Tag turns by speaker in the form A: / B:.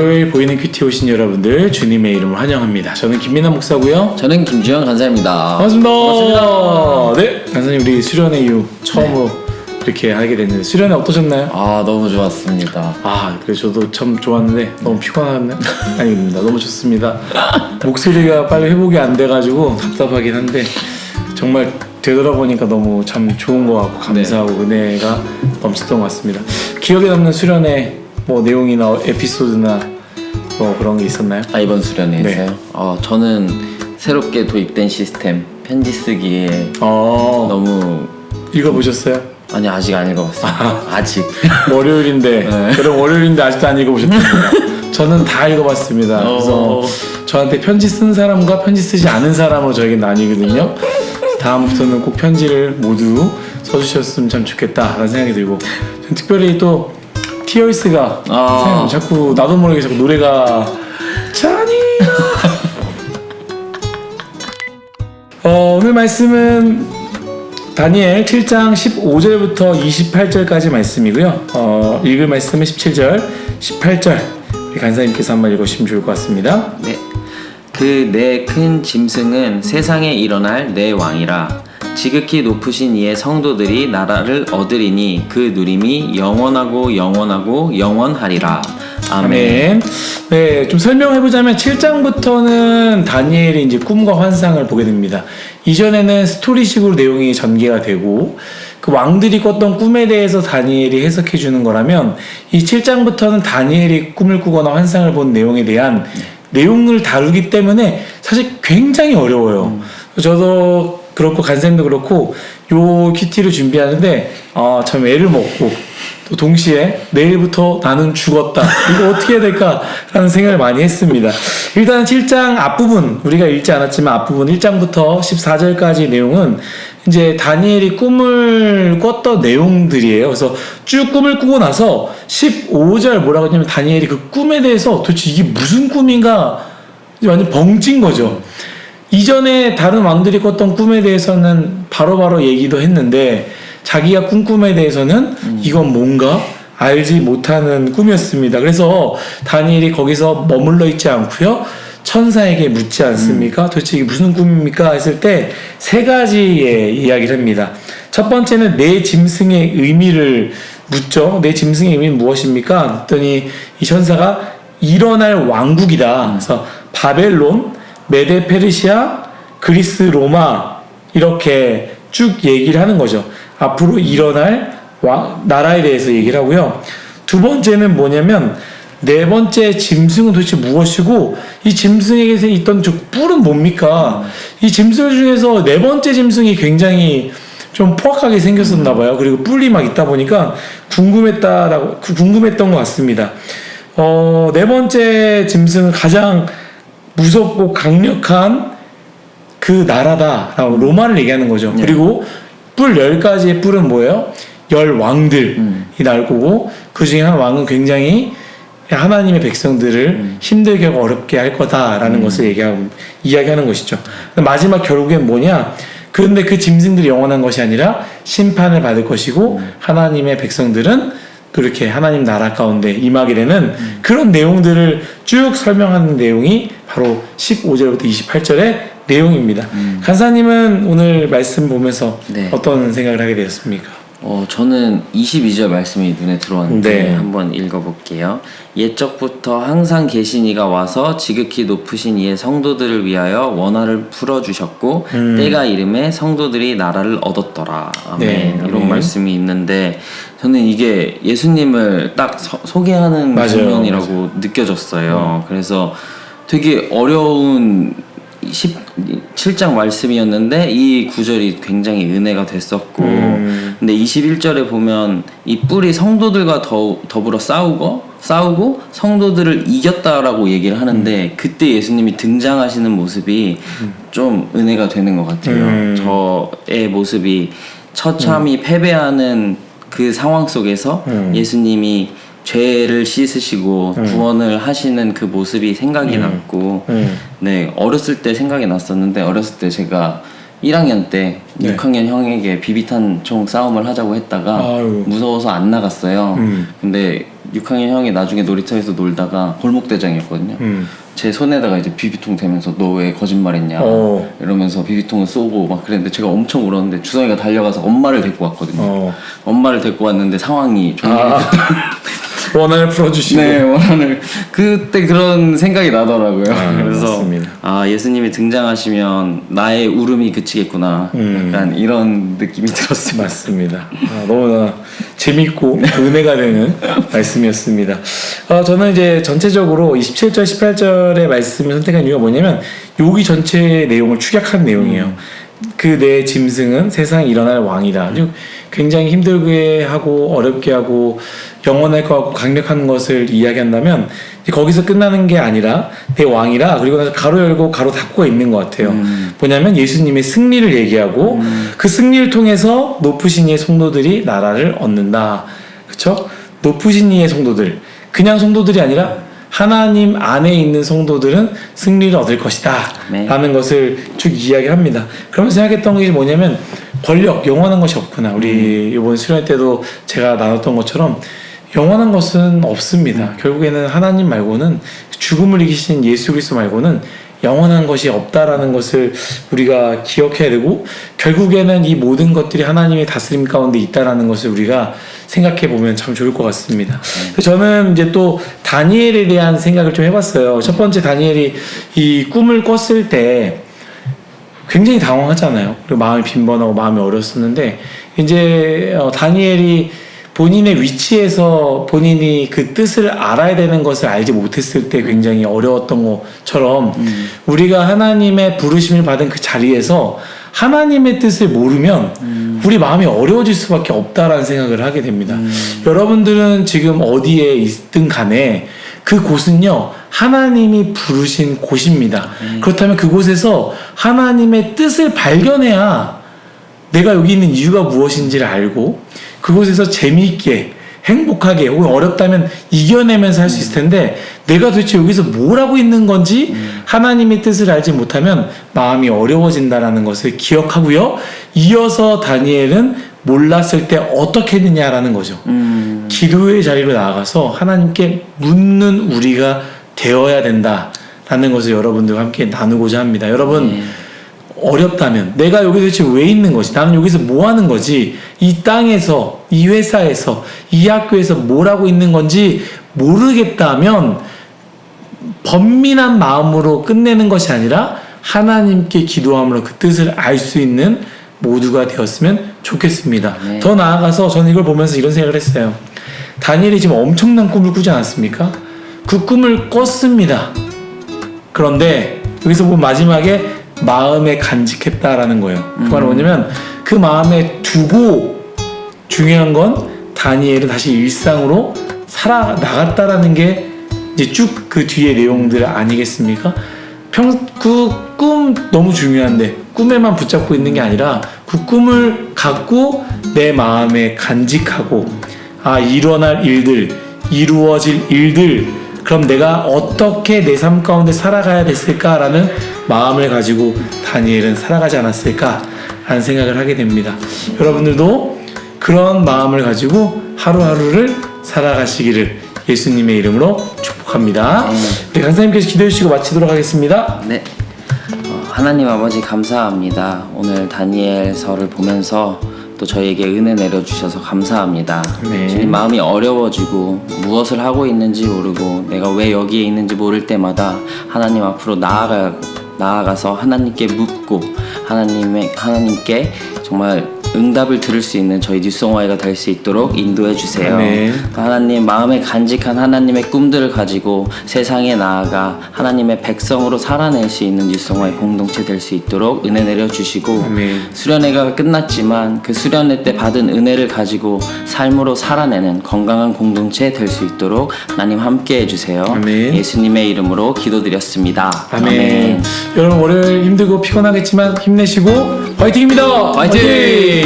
A: 월요일 보이는 큐티 오신 여러분들 주님의 이름으로 환영합니다. 저는 김민아 목사고요.
B: 저는 김주영 간사입니다.
A: 반갑습니다.
B: 반갑습니다.
A: 네, 간사님 우리 수련회 이후 처음으로 이렇게 하게 됐는데 수련회 어떠셨나요?
B: 너무 좋았습니다.
A: 그래 저도 참 좋았는데 너무 피곤하네. 아닙니다. 너무 좋습니다. 목소리가 빨리 회복이 안 돼가지고 답답하긴 한데 정말 되돌아보니까 너무 참 좋은 것 같고 감사하고 은혜가 넘쳤던 것 같습니다. 기억에 남는 수련회 뭐 내용이나 에피소드나 뭐 그런 게 있었나요?
B: 이번 수련회에서요? 저는 새롭게 도입된 시스템 편지 쓰기에 너무
A: 읽어보셨어요?
B: 아니 아직 안 읽어봤어요. 아직
A: 월요일인데 그럼 월요일인데 아직도 안 읽어보셨습니까? 저는 다 읽어봤습니다. 그래서 저한테 편지 쓴 사람과 편지 쓰지 않은 사람으로 저에게 나뉘거든요. 다음부터는 꼭 편지를 모두 써주셨으면 참 좋겠다라는 생각이 들고 전 특별히 또 티어스가 자꾸 나도 모르게 자꾸 노래가 자니 오늘 말씀은 다니엘 7장 15절부터 28절까지 말씀이고요. 읽을 말씀은 17절, 18절 우리 간사님께서 한번 읽으시면 좋을 것 같습니다.
B: 네. 그 내 큰 짐승은 세상에 일어날 내 왕이라. 지극히 높으신 이의 성도들이 나라를 얻으리니 그 누림이 영원하고 영원하고 영원하리라. 아멘.
A: 네, 좀 설명해보자면 7장부터는 다니엘이 이제 꿈과 환상을 보게 됩니다. 이전에는 스토리식으로 내용이 전개가 되고 그 왕들이 꿨던 꿈에 대해서 다니엘이 해석해 주는 거라면 이 7장부터는 다니엘이 꿈을 꾸거나 환상을 본 내용에 대한 내용을 다루기 때문에 사실 굉장히 어려워요. 저도 그렇고 간쌤도 그렇고 요 큐티를 준비하는데 참 애를 먹고 또 동시에 내일부터 나는 죽었다 이거 어떻게 해야 될까라는 생각을 많이 했습니다. 일단 7장 앞부분 우리가 읽지 않았지만 앞부분 1장부터 14절까지 내용은 이제 다니엘이 꿈을 꿨던 내용들이에요. 그래서 쭉 꿈을 꾸고 나서 15절 뭐라고 하냐면 다니엘이 그 꿈에 대해서 도대체 이게 무슨 꿈인가 완전 벙찐 거죠. 이전에 다른 왕들이 꿨던 꿈에 대해서는 바로바로 얘기도 했는데 자기가 꾼 꿈에 대해서는 이건 뭔가 알지 못하는 꿈이었습니다. 그래서 다니엘이 거기서 머물러 있지 않고요. 천사에게 묻지 않습니까? 도대체 이게 무슨 꿈입니까? 했을 때 세 가지의 이야기를 합니다. 첫 번째는 내 짐승의 의미를 묻죠. 내 짐승의 의미는 무엇입니까? 그랬더니 이 천사가 일어날 왕국이다. 그래서 바벨론, 메데 페르시아, 그리스, 로마 이렇게 쭉 얘기를 하는 거죠. 앞으로 일어날 나라에 대해서 얘기를 하고요. 두 번째는 뭐냐면 네 번째 짐승은 도대체 무엇이고 이 짐승에게 있던 저 뿔은 뭡니까? 이 짐승 중에서 네 번째 짐승이 굉장히 좀 포악하게 생겼었나 봐요. 그리고 뿔이 막 있다 보니까 궁금했던 것 같습니다. 네 번째 짐승은 가장 무섭고 강력한 그 나라다라고 로마를 얘기하는 거죠. 그리고 뿔 10가지의 뿔은 뭐예요? 10왕들이 나올 거고 그 중에 한 왕은 굉장히 하나님의 백성들을 힘들게 하고 어렵게 할 거다라는 것을 이야기하는 것이죠. 마지막 결국엔 뭐냐? 그런데 그 짐승들이 영원한 것이 아니라 심판을 받을 것이고 하나님의 백성들은 그렇게 하나님 나라 가운데 임하게 되는 그런 내용들을 쭉 설명하는 내용이 바로 15절부터 28절의 내용입니다. 간사님은 오늘 말씀 보면서 어떤 생각을 하게 되었습니까?
B: 저는 22절 말씀이 눈에 들어왔는데 한번 읽어볼게요. 옛적부터 항상 계신 이가 와서 지극히 높으신 이의 성도들을 위하여 원화를 풀어주셨고 때가 이름에 성도들이 나라를 얻었더라. 아멘. 이런 말씀이 있는데 저는 이게 예수님을 딱 소개하는 장면이라고 느껴졌어요. 그래서 되게 어려운 17장 말씀이었는데 이 구절이 굉장히 은혜가 됐었고 근데 21절에 보면 이 뿔이 성도들과 더불어 싸우고 성도들을 이겼다라고 얘기를 하는데 그때 예수님이 등장하시는 모습이 좀 은혜가 되는 것 같아요. 저의 모습이 처참히 패배하는 그 상황 속에서 예수님이 죄를 씻으시고 구원을 하시는 그 모습이 생각이 났고 어렸을 때 생각이 났었는데 어렸을 때 제가 1학년 때
A: 네.
B: 6학년 형에게 비비탄 총 싸움을 하자고 했다가
A: 아유.
B: 무서워서 안 나갔어요.
A: 음.
B: 근데 6학년 형이 나중에 놀이터에서 놀다가 골목대장이었거든요. 제 손에다가 이제 비비통 대면서 너 왜 거짓말했냐 이러면서 비비통을 쏘고 막 그랬는데 제가 엄청 울었는데 주성이가 달려가서 엄마를 데리고 왔거든요. 엄마를 데리고 왔는데 상황이
A: 원한을 풀어주시고.
B: 네, 원한을 그때 그런 생각이 나더라고요. 그래서
A: 맞습니다.
B: 아 예수님이 등장하시면 나의 울음이 그치겠구나. 약간 이런 느낌이 들었습니다.
A: 맞습니다. 너무나 재밌고 은혜가 되는 말씀이었습니다. 저는 이제 전체적으로 27절, 18절의 말씀을 선택한 이유가 뭐냐면 여기 전체 내용을 축약한 내용이에요. 그 내 짐승은 세상에 일어날 왕이다. 굉장히 힘들게 하고 어렵게 하고 영원할 것 같고 강력한 것을 이야기한다면 거기서 끝나는 게 아니라 내 왕이라 그리고 나서 가로 열고 가로 닫고가 있는 것 같아요. 뭐냐면 예수님의 승리를 얘기하고 그 승리를 통해서 높으신 이의 성도들이 나라를 얻는다. 그쵸? 높으신 이의 성도들, 그냥 성도들이 아니라 하나님 안에 있는 성도들은 승리를 얻을 것이다.
B: 네.
A: 라는 것을 쭉 이야기합니다. 그러면서 생각했던 것이 뭐냐면 권력, 영원한 것이 없구나. 우리 이번 수련회 때도 제가 나눴던 것처럼 영원한 것은 없습니다. 결국에는 하나님 말고는 죽음을 이기신 예수 그리스도 말고는 영원한 것이 없다라는 것을 우리가 기억해야 되고 결국에는 이 모든 것들이 하나님의 다스림 가운데 있다라는 것을 우리가 생각해 보면 참 좋을 것 같습니다. 저는 이제 또 다니엘에 대한 생각을 좀 해봤어요. 첫 번째 다니엘이 이 꿈을 꿨을 때 굉장히 당황하잖아요. 그리고 마음이 빈번하고 마음이 어렸었는데 이제 다니엘이 본인의 위치에서 본인이 그 뜻을 알아야 되는 것을 알지 못했을 때 굉장히 어려웠던 것처럼 우리가 하나님의 부르심을 받은 그 자리에서 하나님의 뜻을 모르면 우리 마음이 어려워질 수밖에 없다라는 생각을 하게 됩니다. 여러분들은 지금 어디에 있든 간에 그 곳은요 하나님이 부르신 곳입니다. 그렇다면 그곳에서 하나님의 뜻을 발견해야 내가 여기 있는 이유가 무엇인지를 알고 그곳에서 재미있게 행복하게 혹은 어렵다면 이겨내면서 할 수 있을 텐데 내가 도대체 여기서 뭘 하고 있는 건지 하나님의 뜻을 알지 못하면 마음이 어려워진다는 것을 기억하고요. 이어서 다니엘은 몰랐을 때 어떻게 했느냐라는 거죠. 기도의 자리로 나아가서 하나님께 묻는 우리가 되어야 된다라는 것을 여러분들과 함께 나누고자 합니다. 여러분 어렵다면 내가 여기 도대체 왜 있는 거지? 나는 여기서 뭐 하는 거지? 이 땅에서, 이 회사에서, 이 학교에서 뭘 하고 있는 건지 모르겠다면 번민한 마음으로 끝내는 것이 아니라 하나님께 기도함으로 그 뜻을 알 수 있는 모두가 되었으면 좋겠습니다.
B: 네.
A: 더 나아가서 저는 이걸 보면서 이런 생각을 했어요. 다니엘이 지금 엄청난 꿈을 꾸지 않았습니까? 그 꿈을 꿨습니다. 그런데 여기서 보면 마지막에 마음에 간직했다라는 거예요. 그 말은 뭐냐면 그 마음에 두고 중요한 건 다니엘은 다시 일상으로 살아나갔다라는 게 이제 쭉 그 뒤에 내용들 아니겠습니까? 그 꿈 너무 중요한데 꿈에만 붙잡고 있는 게 아니라 그 꿈을 갖고 내 마음에 간직하고 일어날 일들, 이루어질 일들 그럼 내가 어떻게 내 삶 가운데 살아가야 됐을까라는 마음을 가지고 다니엘은 살아가지 않았을까라는 생각을 하게 됩니다. 여러분들도 그런 마음을 가지고 하루하루를 살아가시기를 예수님의 이름으로 축복합니다. 네, 강사님께서 기도해 주시고 마치도록 하겠습니다.
B: 네. 하나님 아버지 감사합니다. 오늘 다니엘서를 보면서 또 저희에게 은혜 내려주셔서 감사합니다.
A: 네.
B: 지금 마음이 어려워지고 무엇을 하고 있는지 모르고 내가 왜 여기에 있는지 모를 때마다 하나님 앞으로 나아가서 하나님께 묻고 하나님께 정말 응답을 들을 수 있는 저희 뉴송화이가 될 수 있도록 인도해 주세요. 하나님 마음에 간직한 하나님의 꿈들을 가지고 세상에 나아가 하나님의 백성으로 살아낼 수 있는 뉴송화의 공동체 될 수 있도록 은혜 내려 주시고 수련회가 끝났지만 그 수련회 때 받은 은혜를 가지고 삶으로 살아내는 건강한 공동체 될 수 있도록 하나님 함께 해주세요. 예수님의 이름으로 기도드렸습니다.
A: 아멘. 여러분 월요일 힘들고 피곤하겠지만 힘내시고 화이팅입니다.
B: 화이팅!